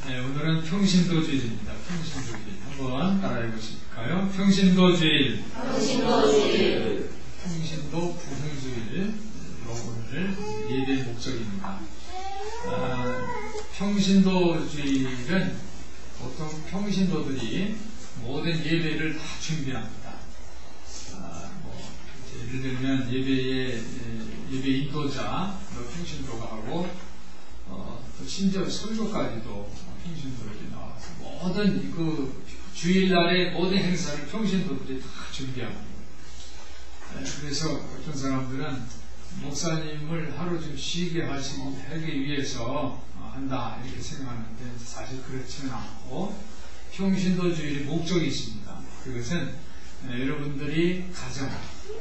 네, 오늘은 평신도주일입니다. 평신도주일. 한번 따라해 보실까요? 평신도주일. 평신도 부흥주일. 오늘 예배 목적입니다. 평신도주일은 보통 평신도들이 모든 예배를 다 준비합니다. 예를 들면 예배 인도자 평신도가 하고 또 심지어 설교까지도 평신도들이 나와서 모든 그 주일날의 모든 행사를 평신도들이 다 준비합니다. 그래서 어떤 사람들은 목사님을 하루 좀 쉬게 하기 위해서 한다 이렇게 생각하는데 사실 그렇지는 않고 평신도주일의 목적이 있습니다. 그것은 여러분들이 가정,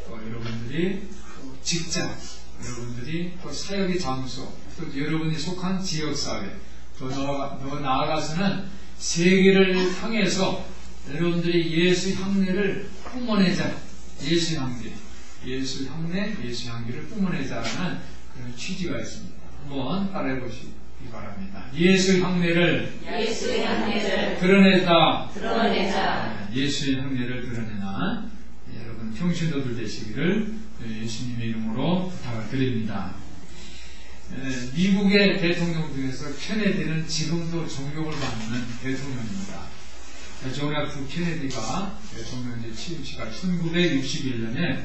또 여러분들이 또 직장, 여러분들이 또 사역의 장소, 또 여러분이 속한 지역사회, 또 더 나아가서는 세계를 향해서 여러분들이 예수 향례를 뿜어내자. 예수 향기를 뿜어내자라는 그런 취지가 있습니다. 한번 따라해 보시기 바랍니다. 예수 향례를 드러내자. 예수의 향례를 드러내는 여러분 평신도들 되시기를 예수님의 이름으로 부탁을 드립니다. 미국의 대통령 중에서 케네디는 지금도 존경을 받는 대통령입니다. 존 F. 케네디가 대통령제 취임식을 1961년에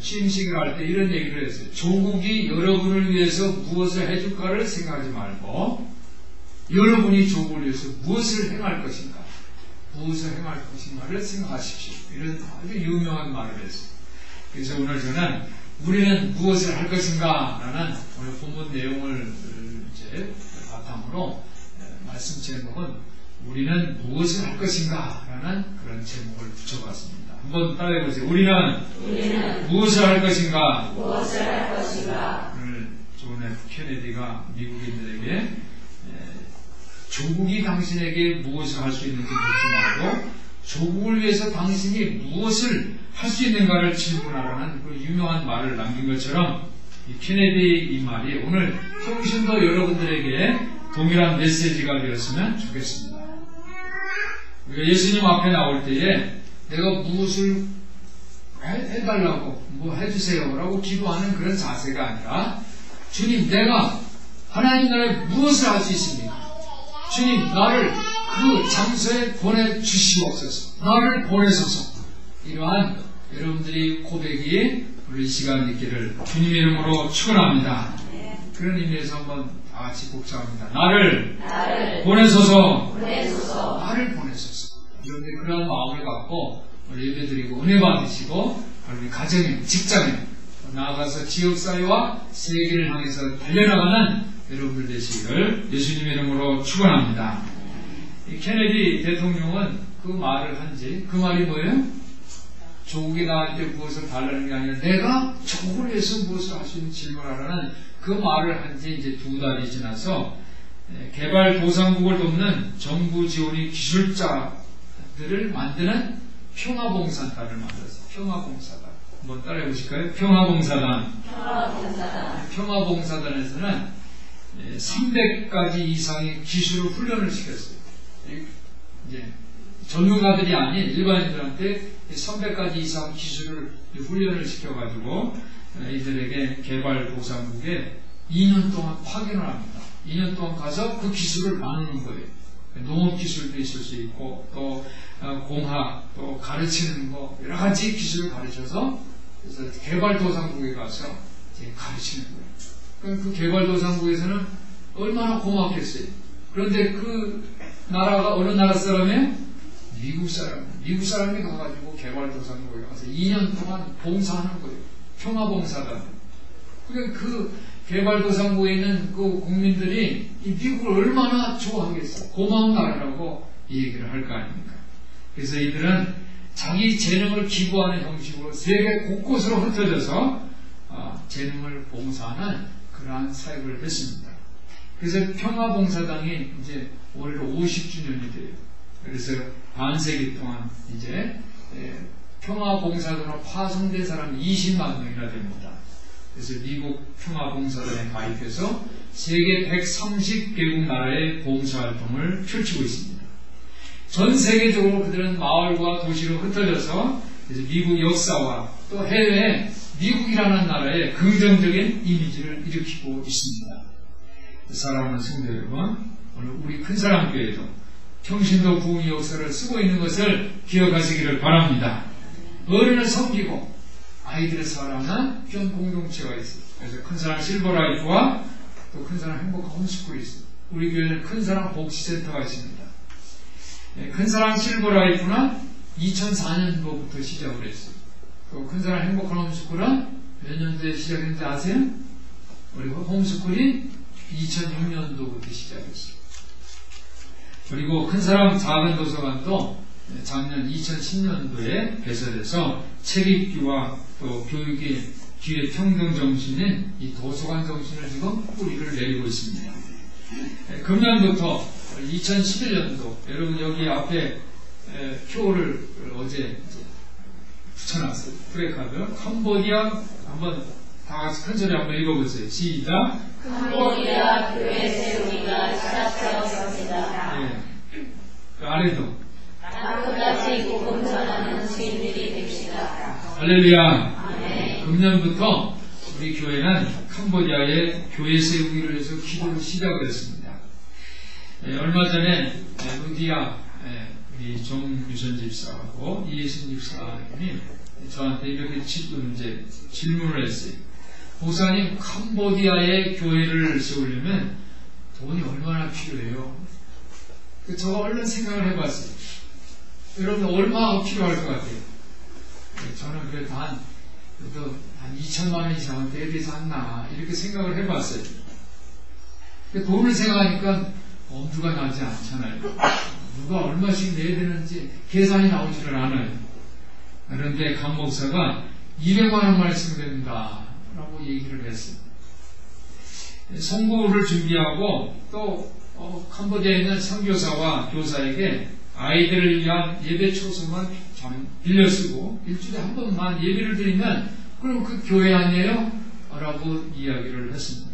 취임식을 할 때 이런 얘기를 했어요. 조국이 여러분을 위해서 무엇을 해줄까를 생각하지 말고 여러분이 조국을 위해서 무엇을 행할 것인가를 생각하십시오. 이런 아주 유명한 말을 했어요. 그래서 오늘 저는 우리는 무엇을 할 것인가 라는 오늘 본문 내용을 이제 바탕으로 말씀 제목은 우리는 무엇을 할 것인가 라는 그런 제목을 붙여봤습니다. 한번 따라해보세요. 우리는 무엇을 할 것인가? 오늘 존 F. 케네디가 미국인들에게 조국이 당신에게 무엇을 할 수 있는지 묻지 말고 조국을 위해서 당신이 무엇을 할 수 있는가를 질문하라는 그 유명한 말을 남긴 것처럼 이 케네디 이 말이 오늘 평신도 여러분들에게 동일한 메시지가 되었으면 좋겠습니다. 우리가 예수님 앞에 나올 때에 내가 무엇을 해달라고 뭐 해주세요 라고 기도하는 그런 자세가 아니라 주님 내가 하나님 나라에 무엇을 할 수 있습니까? 주님 나를 그 장소에 보내주시옵소서. 나를 보내소서. 이러한 여러분들이 고백이 오늘 이 시간 있기를 주님의 이름으로 축원합니다. 그런 의미에서 한번 다 같이 복잡합니다. 나를 보내소서. 나를 보내소서. 여러분들이 그런 마음을 갖고 예배드리고 은혜 받으시고 우리 가정에 직장에 나아가서 지역사회와 세계를 향해서 달려나가는 여러분들 되시기를 예수님의 이름으로 축원합니다. 이 케네디 대통령은 그 말을 한지 그 말이 뭐예요? 조국이 나한테 무엇을 달라는 게 아니라 내가 조국을 위해서 무엇을 할 수 있는 질문하라는 그 말을 한지 이제 2달이 지나서 개발도상국을 돕는 정부 지원이 기술자들을 만드는 평화봉사단을 만들었어요. 평화봉사단. 한번 따라해 보실까요? 평화봉사단. 평화봉사단에서는 300가지 이상의 기술을 훈련을 시켰어요. 이제 전문가들이 아닌 일반인들한테 300가지 이상 기술을 훈련을 시켜가지고 이들에게 개발도상국에 2년 동안 파견을 합니다. 2년 동안 가서 그 기술을 나누는 거예요. 농업기술도 있을 수 있고 또 공학, 또 가르치는 거 여러 가지 기술을 가르쳐서 그래서 개발도상국에 가서 이제 가르치는 거예요. 그 개발도상국에서는 얼마나 고맙겠어요. 그런데 그 나라가 어느 나라 사람이에요? 미국 사람이 가가지고 개발도상국에 가서 2년 동안 봉사하는 거예요. 평화봉사단. 그러니까 그 개발도상국에 있는 그 국민들이 이 미국을 얼마나 좋아하겠어요. 고마운 나라라고 얘기를 할 거 아닙니까? 그래서 이들은 자기 재능을 기부하는 형식으로 세계 곳곳으로 흩어져서 재능을 봉사하는 그러한 사역을 했습니다. 그래서 평화봉사당이 이제 올해 50주년이 돼요. 그래서 반세기 동안 이제 평화봉사단으로 파송된 사람이 20만 명이나 됩니다. 그래서 미국 평화봉사단에 가입해서 세계 130개국 나라의 봉사활동을 펼치고 있습니다. 전 세계적으로 그들은 마을과 도시로 흩어져서 미국 역사와 또 해외에 미국이라는 나라의 긍정적인 이미지를 일으키고 있습니다. 사랑하는 성도 여러분, 오늘 우리 큰사랑교회도 평신도 부흥의 역사를 쓰고 있는 것을 기억하시기를 바랍니다. 어른을 섬기고 아이들을 사랑하는 그런 공동체가 있어요. 그래서 큰사랑 실버라이프와 또 큰사랑 행복 홈스쿨이 있어요. 우리 교회는 큰사랑 복지센터가 있습니다. 큰사랑 실버라이프는 2004년도부터 시작을 했어요. 또 큰사랑 행복한 홈스쿨은 몇 년도에 시작했는지 아세요? 그리고 홈스쿨이 2006년도부터 시작했어요. 그리고 큰사랑 작은 도서관도 작년 2010년도에 개설해서 책 읽기와 또 교육의 기회 평등 정신인 이 도서관 정신을 지금 뿌리를 내리고 있습니다. 금년부터 2011년도 여러분 여기 앞에 표를 어제 붙여놨어요. 프레카드 캄보디아 한번 다 같이 큰 소리 한번 읽어보세요. 시작. 캄보디아 교회 세우기가 시작되었습니다. 예. 그 아래도 끝까지 복음 전하는 주인들이 됩시다. 할렐루야. 아멘. 금년부터 우리 교회는 캄보디아의 교회 세우기를 위해서 기도를 시작을 했습니다. 얼마 전에 루디아 우리 정유선 집사하고 이예순 집사님이 저한테 이렇게 이제 질문을 했어요. 목사님, 캄보디아의 교회를 세우려면 돈이 얼마나 필요해요? 제가 얼른 생각을 해봤어요. 여러분 얼마가 필요할 것 같아요? 저는 그래도 한 2천만 원 이상은 돼야 되지 않나 이렇게 생각을 해봤어요. 돈을 생각하니까 엄두가 나지 않잖아요. 누가 얼마씩 내야 되는지 계산이 나오지를 않아요. 그런데 강 목사가 200만 원 말씀됩니다 라고 얘기를 했어요. 선고를 준비하고 또 캄보디아에 있는 선교사와 교사에게 아이들을 위한 예배 초소만 빌려 쓰고 일주일에 한 번만 예배를 드리면 그럼 그 교회 아니에요? 라고 이야기를 했습니다.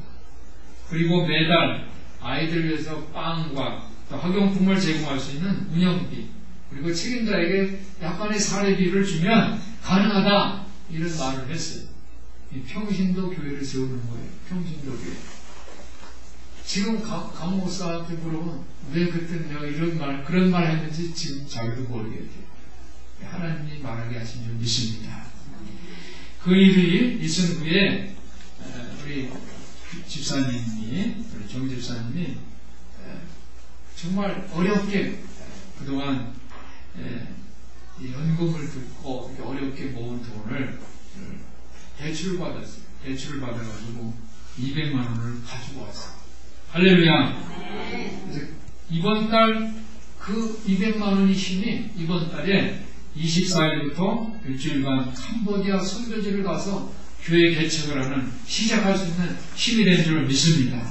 그리고 매달 아이들 위해서 빵과 또 학용품을 제공할 수 있는 운영비 그리고 책임자에게 약간의 사례비를 주면 가능하다 이런 말을 했어요. 이 평신도 교회를 세우는 거예요. 평신도 교회. 지금 강 목사한테 물어보면 왜 그때 내가 그런 말 했는지 지금 자기도 모르겠대요. 하나님이 말하게 하신 줄 믿습니다. 그 일이 있은 후에 우리 집사님이 우리 정 집사님이 정말 어렵게 그동안 연금을 듣고 어렵게 모은 돈을 대출을 받았어요. 대출을 받아가지고 200만 원을 가지고 왔어요. 할렐루야. 그래서 이번 달 그 200만 원의 힘이 이번 달에 24일부터 일주일간 캄보디아 선교지를 가서 교회 개척을 하는 시작할 수 있는 힘이 된 줄 믿습니다.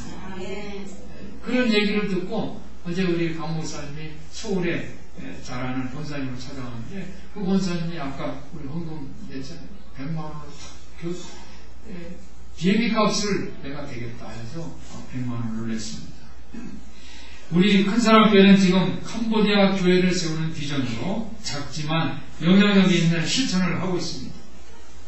그런 얘기를 듣고 어제 우리 강 목사님이 서울에 잘 아는 권사님을 찾아왔는데 그 권사님이 아까 우리 헌금 냈잖아요. 100만 원을 비행기 값을 내가 되겠다 해서 100만 원을 냈습니다. 우리 큰사랑교회는 지금 캄보디아 교회를 세우는 비전으로 작지만 영향력이 있는 실천을 하고 있습니다.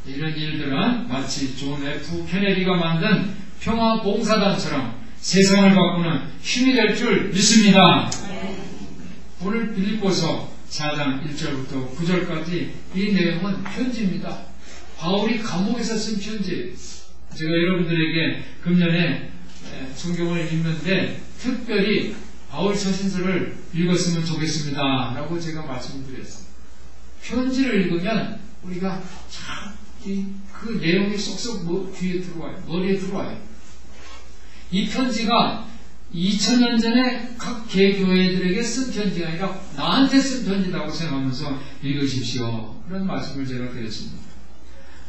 이런 일들은 마치 존 F 케네디가 만든 평화봉사단처럼 세상을 바꾸는 힘이 될 줄 믿습니다. 오늘 빌립보서 4장 1절부터 9절까지 이 내용은 편지입니다. 바울이 감옥에서 쓴 편지예요. 제가 여러분들에게 금년에 성경을 읽는데 특별히 바울 서신서를 읽었으면 좋겠습니다 라고 제가 말씀드렸어요. 편지를 읽으면 우리가 참 그 내용이 쏙쏙 귀에 들어와요. 머리에 들어와요. 이 편지가 2000년 전에 각 개교회들에게 쓴 편지가 아니라 나한테 쓴 편지라고 생각하면서 읽으십시오. 그런 말씀을 제가 드렸습니다.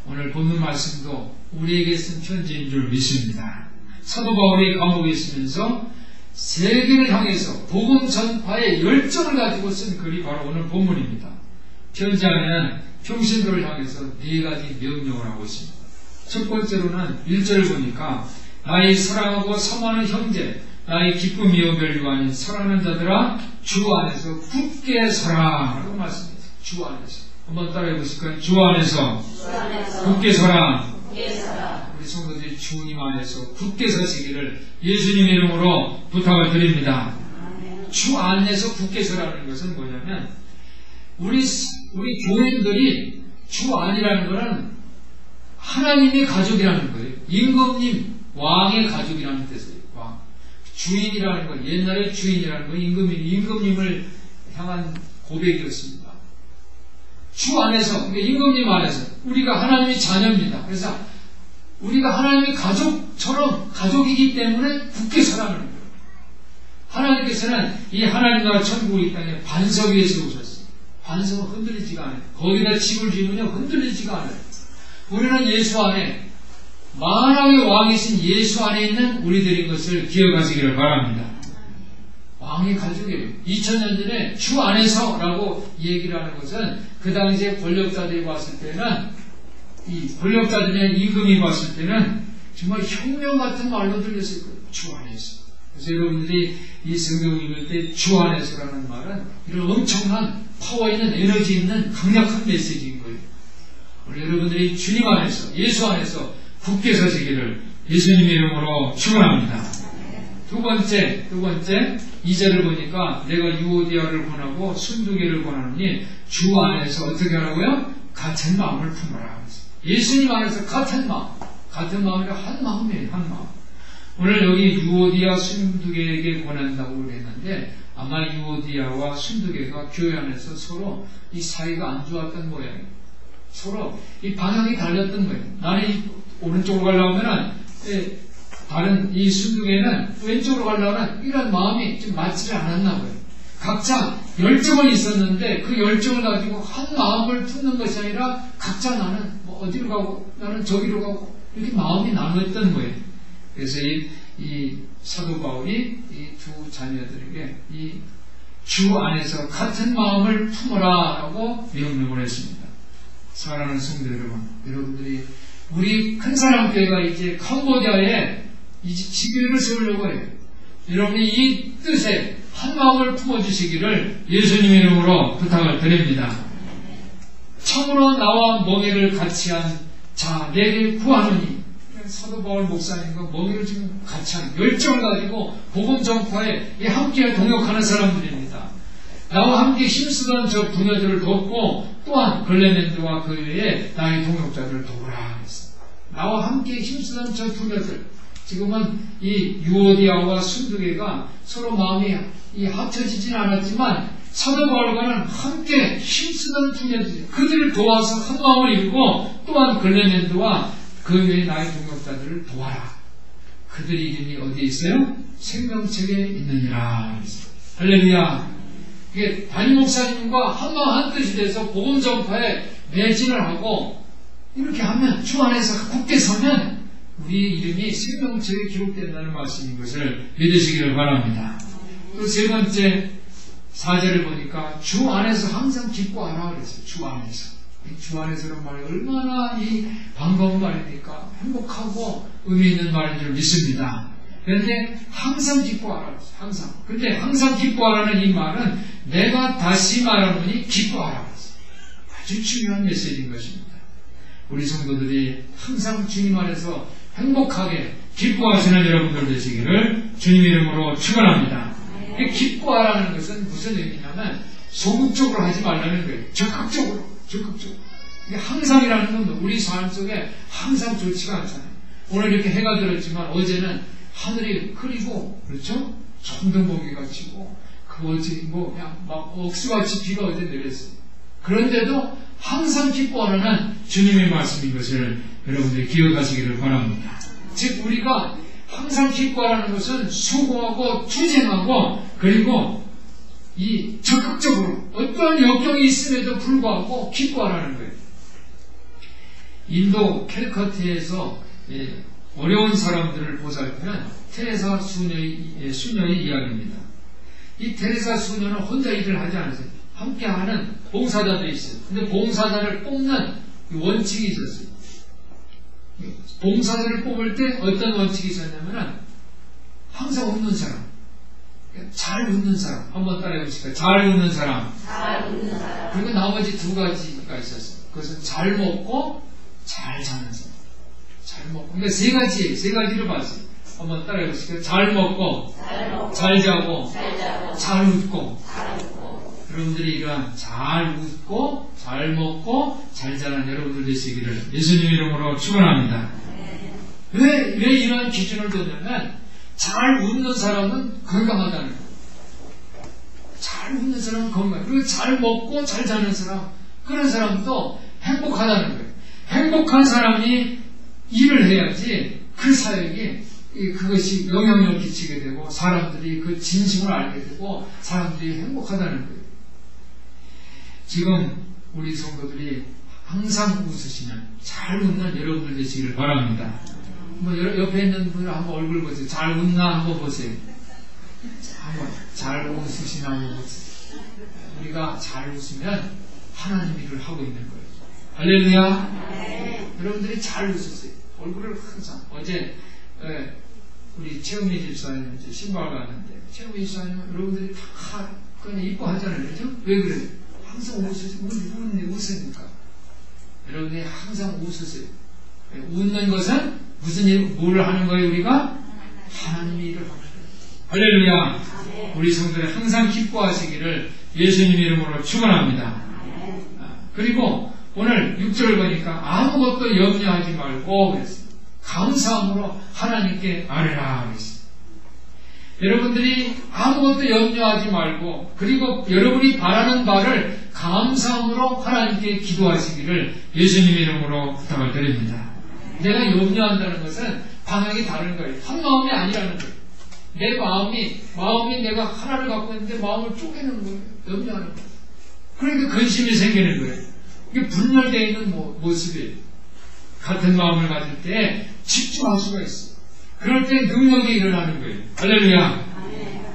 오늘 본문 말씀도 우리에게 쓴 편지인 줄 믿습니다. 사도 바울이 감옥에 있으면서 세계를 향해서 복음 전파의 열정을 가지고 쓴 글이 바로 오늘 본문입니다. 편지 안에는 평신도를 향해서 4가지 명령을 하고 있습니다. 첫 번째로는 1절 보니까 나의 사랑하고 사모하는 형제, 나의 기쁨이요 멸류관인 사랑하는 자들아 주 안에서 굳게 서라 라고 말씀합니다. 주 안에서. 한번 따라해 보실까요? 주 안에서 굳게 서라. 우리 성도들이 주님 안에서 굳게 서시기를 예수님의 이름으로 부탁을 드립니다. 주 안에서 굳게 서라는 것은 뭐냐면 우리 교인들이 주 안이라는 것은 하나님의 가족이라는 거예요. 임금님, 왕의 가족이라는 뜻이에요. 왕. 주인이라는 건, 옛날에 주인이라는 건 임금님을 향한 고백이었습니다. 주 안에서, 임금님 안에서 우리가 하나님의 자녀입니다. 그래서 우리가 하나님의 가족처럼 가족이기 때문에 굳게 서라는 거예요. 하나님께서는 이 하나님 나라 천국을 이 땅에 반석 위에 세우셨어요. 반석은 흔들리지가 않아요. 거기다 집을 지으면 흔들리지가 않아요. 우리는 예수 안에, 만왕의 왕이신 예수 안에 있는 우리들인 것을 기억하시기를 바랍니다. 왕의 가족이에요. 2000년 전에 주 안에서라고 얘기를 하는 것은 그 당시에 권력자들이 봤을 때는, 이 권력자들이나 임금이 봤을 때는 정말 혁명 같은 말로 들렸을 거예요. 주 안에서. 그래서 여러분들이 이 성경 읽을 때 주 안에서라는 말은 이런 엄청난 파워 있는, 에너지 있는 강력한 메시지인 거예요. 우리 여러분들이 주님 안에서, 예수 안에서 굳게 서시기를 예수님의 이름으로 축원합니다. 두 번째 2절을 보니까 내가 유오디아를 권하고 순두개를 권하노니 주 안에서 어떻게 하라고요? 같은 마음을 품어라. 예수님 안에서 같은 마음이라 한 마음이에요. 한 마음. 오늘 여기 유오디아 순두개에게 권한다고 했는데 아마 유오디아와 순두개가 교회 안에서 서로 이 사이가 안 좋았던 모양이에요. 서로 이 방향이 달렸던 거예요. 나는 이 오른쪽으로 가려면 다른 이 순두개는 왼쪽으로 가려면 이런 마음이 좀 맞지를 않았나 봐요. 각자 열정은 있었는데 그 열정을 가지고 한 마음을 품는 것이 아니라 각자 나는 뭐 어디로 가고 나는 저기로 가고 이렇게 마음이 나눴던 거예요. 그래서 이 사도 바울이 이 두 자녀들에게 이 주 안에서 같은 마음을 품어라 라고 명령을 했습니다. 사랑하는 성도 여러분, 여러분들이 우리 큰 사람 교회가 이제 캄보디아에 이제 지교회를 세우려고 해요. 여러분이 이 뜻에 한 마음을 품어주시기를 예수님의 이름으로 부탁을 드립니다. 참으로 나와 멍에를 같이 한 자 내게 구하노니, 사도 바울 목사님과 멍에를 지금 같이 한 열정을 가지고 복음 전파에 함께 동역하는 사람들입니다. 나와 함께 힘쓰던 저 부녀들을 돕고 또한 글레멘드와 그 외에 나의 동역자들을 도우라 했습니다. 나와 함께 힘쓰던 저 부녀들, 지금은 이 유오디아와 순두개가 서로 마음이 합쳐지진 않았지만 사도 바울과는 함께 힘쓰던 부녀들, 그들을 도와서 한 마음을 이루고 또한 글레멘드와 그 외에 나의 동역자들을 도와라. 그들 이름이 어디에 있어요? 생명책에 있느니라. 할렐루야. 이게 담임 목사님과 한마음 한뜻이 돼서 복음 전파에 매진을 하고 이렇게 하면 주 안에서 굳게 서면 우리의 이름이 생명책에 기록된다는 말씀인 것을 믿으시기를 바랍니다. 또 세 번째 4절을 보니까 주 안에서 항상 기뻐하라 그랬어요. 주 안에서. 주 안에서는 말이 얼마나 이 반가운 말입니까? 행복하고 의미 있는 말인 줄 믿습니다. 그런데 항상 기뻐하라. 항상. 근데 항상 기뻐하라는 이 말은 내가 다시 말하노니 기뻐하라. 아주 중요한 메시지인 것입니다. 우리 성도들이 항상 주님 안에서 행복하게 기뻐하시는 여러분들 되시기를 주님 이름으로 축원합니다. 기뻐하라는 것은 무슨 의미냐면 소극적으로 하지 말라는 거예요. 적극적으로. 이게 항상이라는 건 우리 삶 속에 항상 좋지가 않잖아요. 오늘 이렇게 해가 들었지만 어제는 하늘이 흐리고, 그렇죠? 천둥번개가 치고, 그것이 뭐 그냥 막 억수같이 비가 어제 내렸어요. 그런데도 항상 기뻐하라는 주님의 말씀인 것을 여러분들이 기억하시기를 바랍니다. 즉 우리가 항상 기뻐하라는 것은 수고하고 투쟁하고 그리고 이 적극적으로 어떤 역경이 있음에도 불구하고 기뻐하라는 거예요. 인도 캘커트에서 어려운 사람들을 보살피는 테레사 수녀의 이야기입니다. 이 테레사 수녀는 혼자 일을 하지 않으세요. 함께하는 봉사자들이 있어요. 근데 봉사자를 뽑는 원칙이 있었어요. 봉사자를 뽑을 때 어떤 원칙이 있었냐면은 항상 웃는 사람, 잘 웃는 사람, 한번 따라해 보실까요? 잘 웃는 사람. 잘 웃는 사람. 그리고 나머지 두 가지가 있었어요. 그것은 잘 먹고 잘 자는 사람. 잘 먹고. 근데 세 가지를 봤어요. 한번 따라해 보실까요? 잘 먹고, 잘 자고, 잘 웃고. 여러분들이 이러한 잘 웃고, 잘 먹고, 잘 자는 여러분들 되시기를 예수님 이름으로 축원합니다. 왜 이러한 기준을 뒀냐면, 잘 웃는 사람은 건강하다는 거예요. 잘 웃는 사람은 건강. 그리고 잘 먹고 잘 자는 사람, 그런 사람도 행복하다는 거예요. 행복한 사람이 일을 해야지 그 사역이 그것이 영향력을 끼치게 되고 사람들이 그 진심을 알게 되고 사람들이 행복하다는 거예요. 지금 우리 성도들이 항상 웃으시면 잘 웃는 여러분들 되시기를 바랍니다. 뭐 옆에 있는 분들 한번 얼굴 보세요. 잘 웃나 한번 보세요. 한번 잘 웃으시나 한번 보세요. 우리가 잘 웃으면 하나님 일을 하고 있는 거예요. 할렐루야. 여러분들이 잘 웃으세요. 얼굴을 항상 어제 우리 최은미 집사님 이제 신발 가는데 최은미 집사님 여러분들이 다 그냥 이뻐하잖아요. 그렇죠? 왜 그래요? 항상 웃으니까. 여러분들이 항상 웃으세요. 웃는 것은 무슨 일, 뭘 하는 거예요, 우리가? 하나님의 일을 하는 거예요. 할렐루야. 우리 성도들이 항상 기뻐하시기를 예수님 이름으로 축원합니다. 그리고 오늘 6절을 보니까 아무것도 염려하지 말고 그랬어요. 감사함으로 하나님께 아뢰라 그랬어요. 여러분들이 아무것도 염려하지 말고 그리고 여러분이 바라는 바를 감사함으로 하나님께 기도하시기를 예수님 이름으로 부탁을 드립니다. 내가 염려한다는 것은 방향이 다른 거예요. 한 마음이 아니라는 거예요. 내 마음이 내가 하나를 갖고 있는데 마음을 쪼개는 거예요. 염려하는 거예요. 그러니까 근심이 생기는 거예요. 이게 분열되어 있는 모습이에요. 같은 마음을 가질 때 집중할 수가 있어요. 그럴 때 능력이 일어나는 거예요. 할렐루야.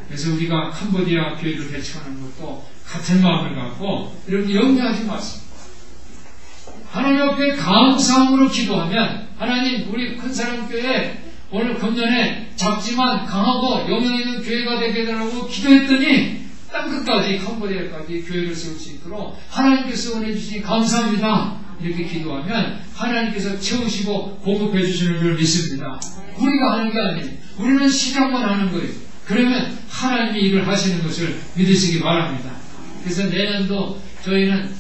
그래서 우리가 캄보디아 교회를 개척하는 것도 같은 마음을 갖고 여러분 염려하지 마세요. 하나님 앞에 감사함으로 기도하면 하나님 우리 큰사랑교회 오늘 금년에 작지만 강하고 영향 있는 교회가 되게 해달라고 기도했더니 땅끝까지 캄보디아까지 교회를 세울 수 있도록 하나님께서 은혜 주시니 감사합니다. 이렇게 기도하면 하나님께서 채우시고 공급해 주시는 줄 믿습니다. 우리가 하는 게 아니에요. 우리는 시작만 하는 거예요. 그러면 하나님이 일을 하시는 것을 믿으시기 바랍니다. 그래서 내년도 저희는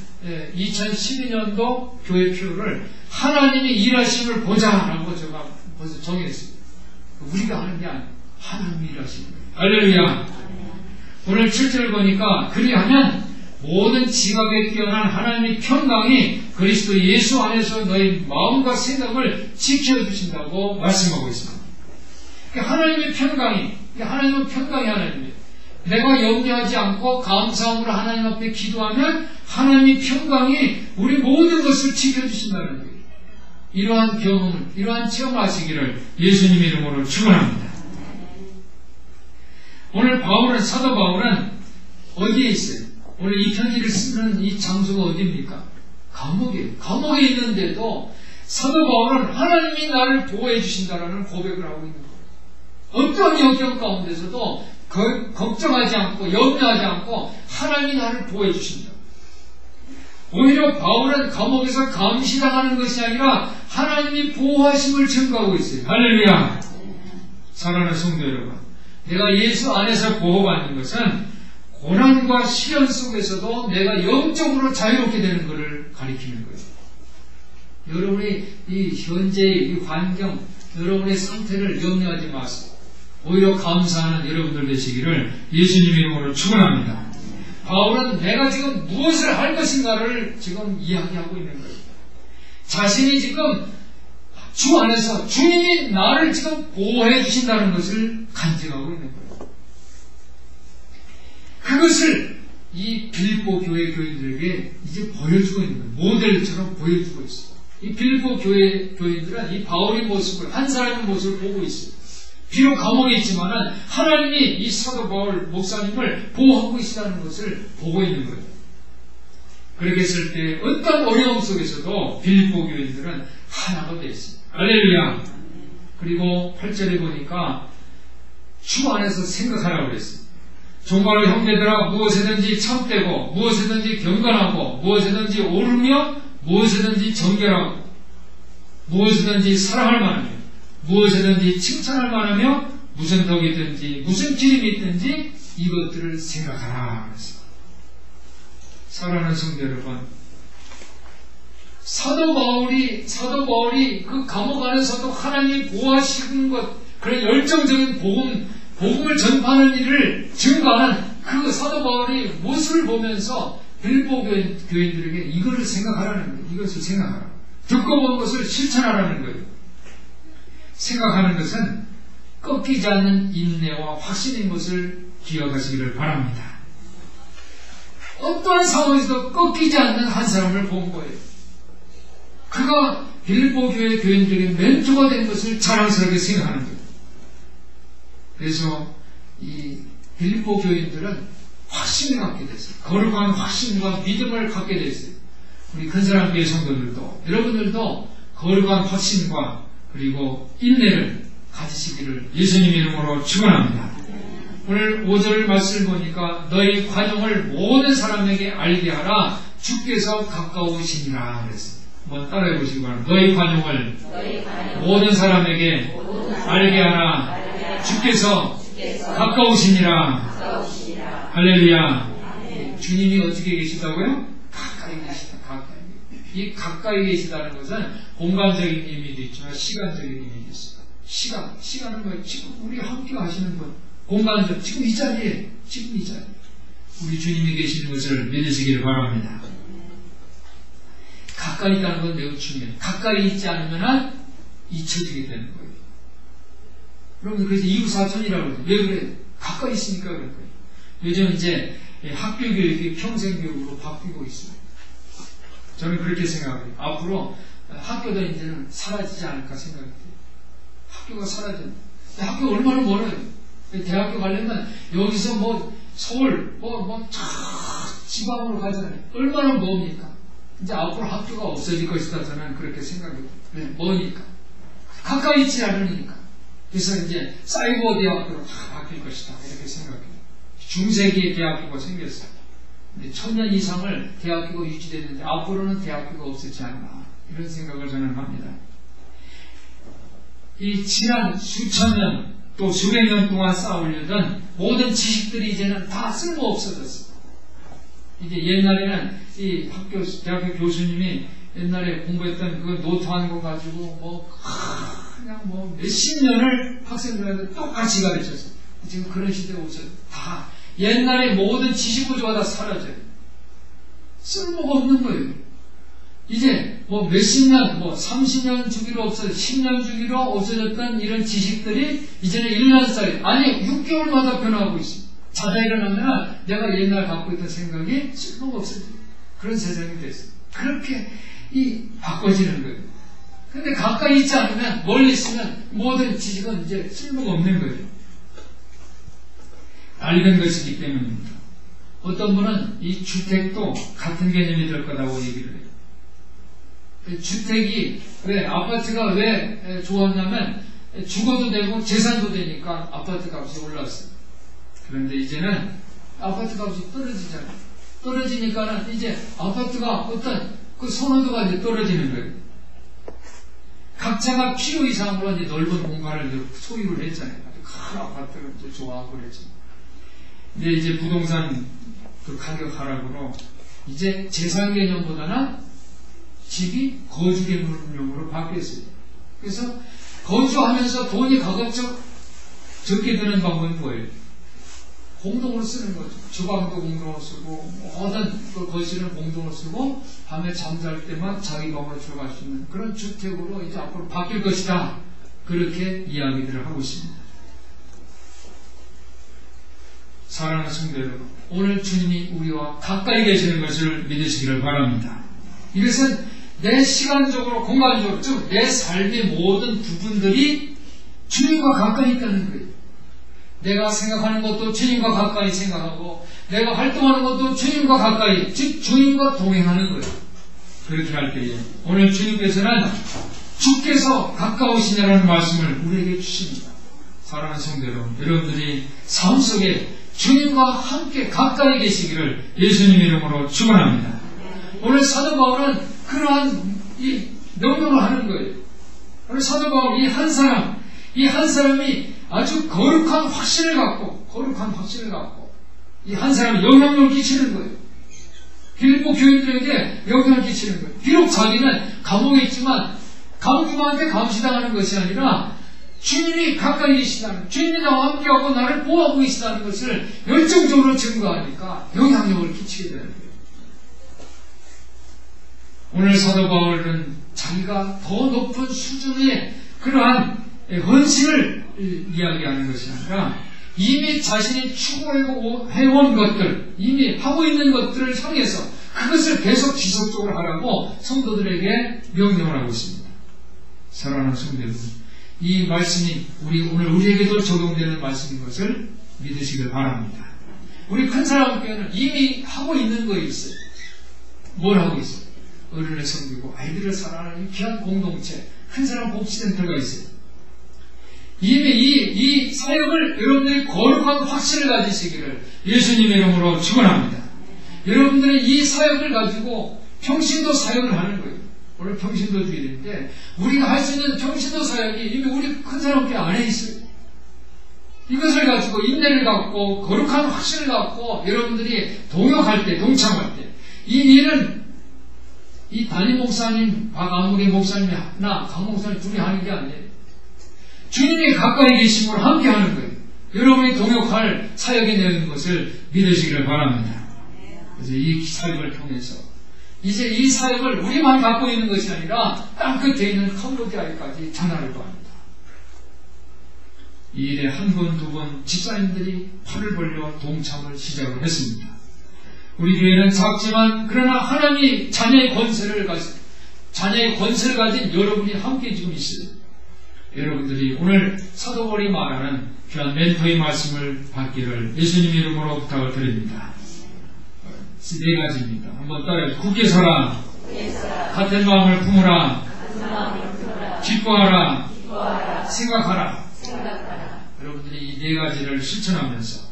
2012년도 교회표를 하나님이 일하심을 보자라고 제가 벌써 정했습니다. 우리가 하는 게 아니에요. 하나님이 일하시는 거예요. 할렐루야. 오늘 7절 보니까 그리하면 모든 지각에 뛰어난 하나님의 평강이 그리스도 예수 안에서 너희 마음과 생각을 지켜주신다고 말씀하고 있습니다. 하나님의 평강이 하나님이에요. 내가 염려하지 않고 감사함으로 하나님 앞에 기도하면 하나님의 평강이 우리 모든 것을 지켜주신다는 거예요. 이러한 경험을, 이러한 체험하시기를 예수님 이름으로 축원합니다. 오늘 사도 바울은 어디에 있어요? 오늘 이 편지를 쓰는 이 장소가 어디입니까? 감옥이에요. 감옥에 있는데도 사도 바울은 하나님이 나를 보호해 주신다라는 고백을 하고 있는 거예요. 어떤 역경 가운데서도 걱정하지 않고 염려하지 않고 하나님이 나를 보호해 주신다. 오히려 바울은 감옥에서 감시당하는 것이 아니라 하나님이 보호하심을 증거하고 있어요. 할렐루야. 사랑하는 성도 여러분, 내가 예수 안에서 보호받는 것은 고난과 시련 속에서도 내가 영적으로 자유롭게 되는 것을 가리키는 거예요. 여러분이 이 현재의 이 환경, 여러분의 상태를 염려하지 마세요. 오히려 감사하는 여러분들 되시기를 예수님 이름으로 축원합니다. 바울은 내가 지금 무엇을 할 것인가를 지금 이야기하고 있는 거예요. 자신이 지금 주 안에서 주님이 나를 지금 보호해 주신다는 것을 간증하고 있는 거예요. 그것을 이 빌립보 교회 교인들에게 이제 보여주고 있는 거예요. 모델처럼 보여주고 있어요. 이 빌립보 교회 교인들은 이 바울의 모습을, 한 사람의 모습을 보고 있어요. 비록 감옥에 있지만은 하나님이 이 사도 바울 목사님을 보호하고 있다는 것을 보고 있는 거예요. 그렇게 했을 때 어떤 어려움 속에서도 빌립보 교인들은 하나가 되어 있어요. 할렐루야. 그리고 8절에 보니까 주 안에서 생각하라고 그랬어요. 종말의 형제들아, 무엇이든지 참되고 무엇이든지 경건하고 무엇이든지 옳으며 무엇이든지 정결하고 무엇이든지 사랑할 만하며 무엇이든지 칭찬할 만하며 무슨 덕이 있든지 무슨 기름이 있든지 이것들을 생각하라 그랬어요. 사랑하는 성도 여러분, 사도 바울이 그 감옥 안에서도 하나님이 보호하시는 것, 그런 열정적인 복음을 전파하는 일을 증거하는 그 사도 바울의 모습을 보면서 빌보 교인들에게 이것을 생각하라는 거예요. 이것을 생각하라. 듣고 본 것을 실천하라는 거예요. 생각하는 것은 꺾이지 않는 인내와 확신인 것을 기억하시기를 바랍니다. 어떠한 상황에서도 꺾이지 않는 한 사람을 본 거예요. 그가 빌보 교회 교인들에게 멘토가 된 것을 자랑스럽게 생각하는 거예요. 그래서 이 빌보 교인들은 확신을 갖게 됐어요. 거룩한 확신과 믿음을 갖게 됐어요. 우리 큰사랑교회 성도들도, 여러분들도 거룩한 확신과 그리고 인내를 가지시기를 예수님의 이름으로 축원합니다. 오늘 5절 말씀을 보니까 너희 관용을 모든 사람에게 알게 하라. 주께서 가까우시니라 그랬어요. 한번 따라해 보시기 바랍니다. 너희 관용을 모든 사람에게 알게 하라. 주께서 가까우시니라. 할렐루야. 주님이 어떻게 계시다고요? 가까이 계시다. 가까이. 이 가까이 계시다는 것은 공간적인 의미도 있지만 시간적인 의미도 있어요. 시간은 뭐 지금 우리 함께 하시는 것, 공간적, 지금 이 자리에 우리 주님이 계시는 것을 믿으시기를 바랍니다. 가까이 있다는 건 매우 중요해요. 가까이 있지 않으면 잊혀지게 되는 거예요. 여러분, 그래서 이웃사촌이라고 그러죠. 왜 그래요? 가까이 있으니까 그런 거예요. 요즘 이제 학교 교육이 평생 교육으로 바뀌고 있어요. 저는 그렇게 생각해요. 앞으로 학교도 이제는 사라지지 않을까 생각해요. 학교가 사라져요. 학교 얼마나 멀어요. 대학교 가려면 여기서 뭐 서울 지방으로 가잖아요. 얼마나 멉니까? 이제 앞으로 학교가 없어질 것이다. 저는 그렇게 생각해요. 뭐니까? 가까이 있지 않으니까. 그래서 이제 사이버 대학교로 다 바뀔 것이다. 이렇게 생각해요. 중세기에 대학교가 생겼어요. 근데 1000년 이상을 대학교가 유지되는데 앞으로는 대학교가 없어지지 않나. 이런 생각을 저는 합니다. 이 지난 수천 년 또 수백 년 동안 쌓아올리던 모든 지식들이 이제는 다 쓸모없어졌어요. 이제 옛날에는 이 대학교 교수님이 옛날에 공부했던 그 노트한 거 가지고 그냥 몇십 년을 학생들한테 똑같이 가르쳤어요. 지금 그런 시대가 없어요. 다 옛날에 모든 지식구조가 다 사라져요. 쓸모가 없는 거예요. 이제 몇십 년, 30년 주기로 없어져, 10년 주기로 없어졌던 이런 지식들이 이제는 1년짜리, 아니 6개월마다 변화하고 있습니다. 자다 일어나면 내가 옛날 갖고 있던 생각이 쓸모가 없어져요. 그런 세상이 됐어요. 그렇게 바꿔지는 거예요. 근데 가까이 있지 않으면, 멀리 있으면 모든 지식은 이제 쓸모가 없는 거예요. 낡은 것이기 때문입니다. 어떤 분은 이 주택도 같은 개념이 될 거라고 얘기를 해요. 주택이 아파트가 왜 좋았냐면 주거도 되고 재산도 되니까 아파트 값이 올랐어요. 그런데 이제는 아파트 값이 떨어지잖아요. 떨어지니까는 이제 아파트가 어떤 그 선호도가 이제 떨어지는 거예요. 각자가 필요 이상으로 이제 넓은 공간을 소유를 했잖아요. 큰 아파트를 이제 좋아하고 그랬죠. 근데 이제 부동산 그 가격 하락으로 이제 재산 개념보다는 집이 거주 개념으로 바뀌었어요. 그래서 거주하면서 돈이 가급적 적게 드는 방법이 뭐예요? 공동으로 쓰는 거죠. 주방도 공동으로 쓰고 모든 그 거실은 공동으로 쓰고 밤에 잠잘 때만 자기 방으로 들어갈 수 있는 그런 주택으로 이제 앞으로 바뀔 것이다. 그렇게 이야기들을 하고 있습니다. 사랑하는 성도 여러분, 오늘 주님이 우리와 가까이 계시는 것을 믿으시기를 바랍니다. 이것은 내 시간적으로, 공간적으로, 즉 내 삶의 모든 부분들이 주님과 가까이 있다는 거예요. 내가 생각하는 것도 주님과 가까이 생각하고 내가 활동하는 것도 주님과 가까이, 즉 주님과 동행하는 거예요. 그렇게 할 때에 오늘 주님께서는 주께서 가까우시냐라는 말씀을 우리에게 주십니다. 사랑하는 성도 여러분들이 삶 속에 주님과 함께 가까이 계시기를 예수님 이름으로 축원합니다. 오늘 사도 바울은 그러한 이 명령을 하는 거예요. 오늘 사도 바울 이 한 사람이 아주 거룩한 확신을 갖고 이 한 사람이 영향력을 끼치는 거예요. 빌립보 교인들에게 영향을 끼치는 거예요. 비록 자기는 감옥에 있지만 감금한테 감시당하는 것이 아니라 주님이 가까이 계시다는, 주님이 나와 함께하고 나를 보호하고 계시다는 것을 열정적으로 증거하니까 영향력을 끼치게 되는 거예요. 오늘 사도 바울은 자기가 더 높은 수준의 그러한 헌신을 이야기하는 것이 아니라 이미 자신이 추구해온 것들, 이미 하고 있는 것들을 향해서 그것을 계속 지속적으로 하라고 성도들에게 명령을 하고 있습니다. 사랑하는 성도 여러분, 이 말씀이 오늘 우리에게도 적용되는 말씀인 것을 믿으시길 바랍니다. 우리 큰 사람 교회는 이미 하고 있는 거 있어요. 뭘 하고 있어요? 어른을 섬기고 아이들을 사랑하는 귀한 공동체, 큰 사람 복지센터가 있어요. 이미 이 사역을 여러분들이 거룩한 확신을 가지시기를 예수님의 이름으로 축원합니다. 여러분들이 이 사역을 가지고 평신도 사역을 하는 거예요. 오늘 평신도 주일인데 우리가 할 수 있는 평신도 사역이 이미 우리 큰 사람 교회 안에 있어요. 이것을 가지고 인내를 갖고 거룩한 확신을 갖고 여러분들이 동역할 때, 동참할 때 이 일은 이 담임 목사님, 박아무리 목사님이나 강 목사님 둘이 하는 게 아니에요. 주님이 가까이 계심으로 함께 하는 거예요. 여러분이 동역할 사역이 되는 것을 믿으시기를 바랍니다. 그래서 이 사역을 통해서 이제 이 사역을 우리만 갖고 있는 것이 아니라 땅끝에 있는 캄보디아에까지 전하려고 합니다. 이 일에 한 번, 두 번 집사님들이 팔을 벌려 동참을 시작을 했습니다. 우리 교회는 작지만 그러나 하나님이 자녀의 권세를 가진 여러분이 함께 지금 있어요. 여러분들이 오늘 사도 바울이 말하는 귀한 멘토의 말씀을 받기를 예수님 이름으로 부탁을 드립니다. 네 가지입니다. 한번 따라해주세요. 굳게 서라. 같은 마음을 품으라. 기뻐하라. 생각하라. 여러분들이 이 네 가지를 실천하면서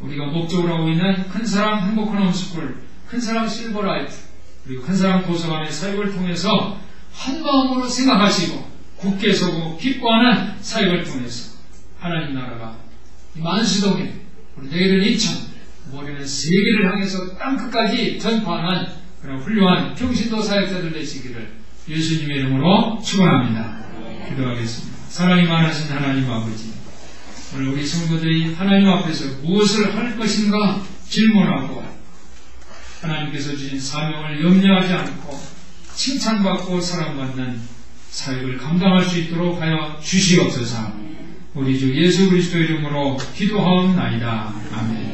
우리가 목적으로 하고 있는 큰사랑 행복한 홈스쿨, 큰사랑 실버라이프, 그리고 큰사랑 도서관의 사역을 통해서 한 마음으로 생각하시고 굳게 서고 기뻐하는 사역을 통해서 하나님 나라가 이 만수동에 우리 너희들 2천, 머리는 세계를 향해서 땅끝까지 전파하는 그런 훌륭한 평신도 사역자들 되시기를 예수님의 이름으로 축원합니다. 기도하겠습니다. 사랑이 많으신 하나님 아버지, 오늘 우리 성도들이 하나님 앞에서 무엇을 할 것인가 질문하고 하나님께서 주신 사명을 염려하지 않고 칭찬받고 사랑받는 사역을 감당할 수 있도록 하여 주시옵소서. 우리 주 예수 그리스도 이름으로 기도하옵나이다. 아멘.